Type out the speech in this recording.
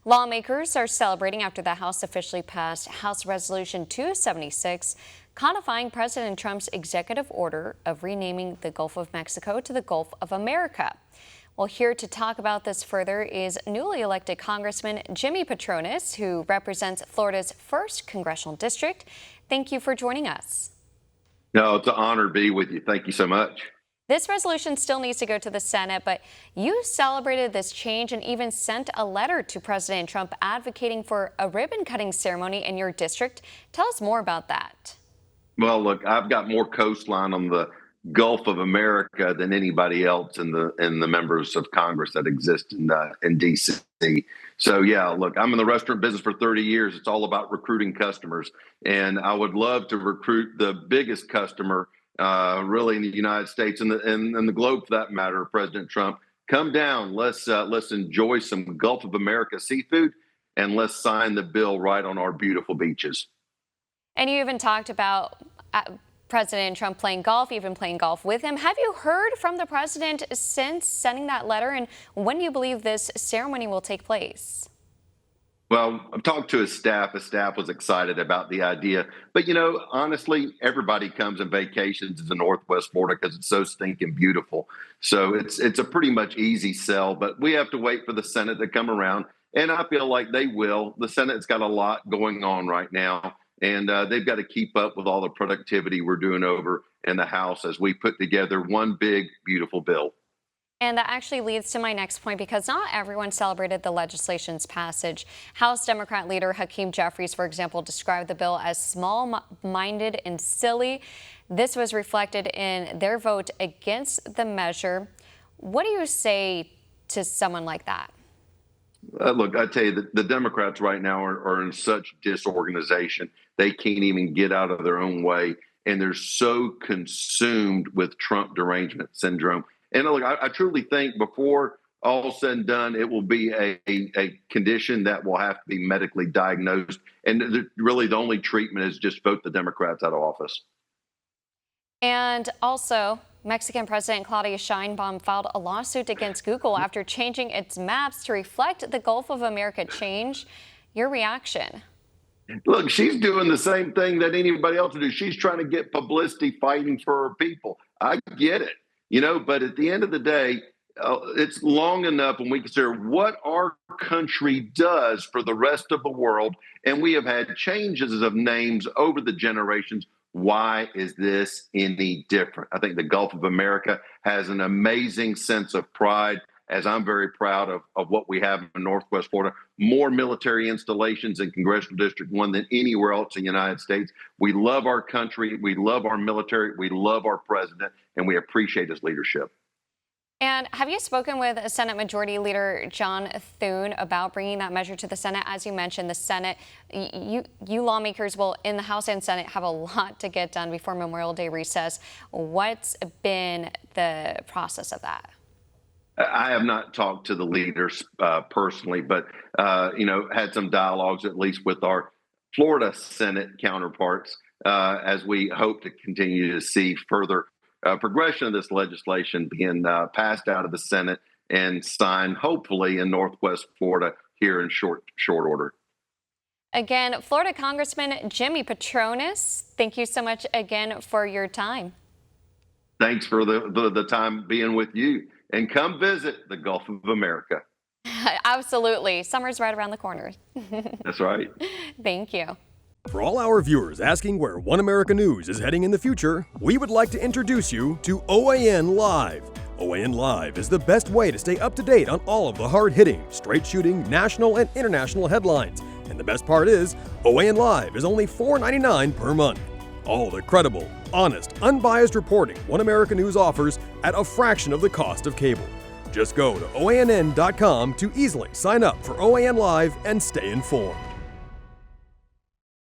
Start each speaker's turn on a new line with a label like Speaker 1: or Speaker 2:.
Speaker 1: Lawmakers are celebrating after the House officially passed House Resolution 276, codifying President Trump's executive order of renaming the Gulf of Mexico to the Gulf of America. Well, here to talk about this further is newly elected Congressman Jimmy Patronis, who represents Florida's 1st Congressional District. Thank you for joining us.
Speaker 2: No, it's an honor to be with you. Thank you so much.
Speaker 1: This resolution still needs to go to the Senate, but you celebrated this change and even sent a letter to President Trump advocating for a ribbon-cutting ceremony in your district. Tell us more about that.
Speaker 2: Well, look, I've got more coastline on the Gulf of America than anybody else in the members of Congress that exist in D.C. So, yeah, look, I'm in the restaurant business for 30 years. It's all about recruiting customers, and I would love to recruit the biggest customer really in the United States and the globe, for that matter, President Trump. Come down. Let's enjoy some Gulf of America seafood, and let's sign the bill right on our beautiful beaches.
Speaker 1: And you even talked about President Trump playing golf, even playing golf with him. Have you heard from the president since sending that letter, and when do you believe this ceremony will take place?
Speaker 2: Well, I've talked to his staff. His staff was excited about the idea. But, honestly, everybody comes and vacations to Northwest Florida because it's so stinking beautiful. So it's a pretty much easy sell. But we have to wait for the Senate to come around. And I feel like they will. The Senate's got a lot going on right now. And they've got to keep up with all the productivity we're doing over in the House as we put together one big, beautiful bill.
Speaker 1: And that actually leads to my next point, because not everyone celebrated the legislation's passage. House Democrat leader Hakeem Jeffries, for example, described the bill as small-minded and silly. This was reflected in their vote against the measure. What do you say to someone like that?
Speaker 2: Look, I tell you, the Democrats right now are in such disorganization. They can't even get out of their own way. And they're so consumed with Trump derangement syndrome. And look, I truly think before all said and done, it will be a condition that will have to be medically diagnosed. And really the only treatment is just vote the Democrats out of office.
Speaker 1: And also, Mexican President Claudia Sheinbaum filed a lawsuit against Google after changing its maps to reflect the Gulf of America change. Your reaction?
Speaker 2: Look, she's doing the same thing that anybody else would do. She's trying to get publicity fighting for her people. I get it. But at the end of the day, it's long enough when we consider what our country does for the rest of the world. And we have had changes of names over the generations. Why is this any different? I think the Gulf of America has an amazing sense of pride, as I'm very proud of what we have in Northwest Florida. More military installations in Congressional District 1 than anywhere else in the United States. We love our country. We love our military. We love our president, and we appreciate his leadership.
Speaker 1: And have you spoken with Senate Majority Leader John Thune about bringing that measure to the Senate? As you mentioned, the Senate, you lawmakers will, in the House and Senate, have a lot to get done before Memorial Day recess. What's been the process of that?
Speaker 2: I have not talked to the leaders personally, but, had some dialogues, at least with our Florida Senate counterparts, as we hope to continue to see further progression of this legislation being passed out of the Senate and signed, hopefully, in Northwest Florida here in short order.
Speaker 1: Again, Florida Congressman Jimmy Patronis, thank you so much again for your time.
Speaker 2: Thanks for the time being with you. And come visit the Gulf of America.
Speaker 1: Absolutely. Summer's right around the corner.
Speaker 2: That's right.
Speaker 1: Thank you.
Speaker 3: For all our viewers asking where One America News is heading in the future, we would like to introduce you to OAN Live. OAN Live is the best way to stay up to date on all of the hard-hitting, straight-shooting, national and international headlines. And the best part is, OAN Live is only $4.99 per month. All the credible, honest, unbiased reporting One America News offers at a fraction of the cost of cable. Just go to OANN.com to easily sign up for OAN Live and stay informed.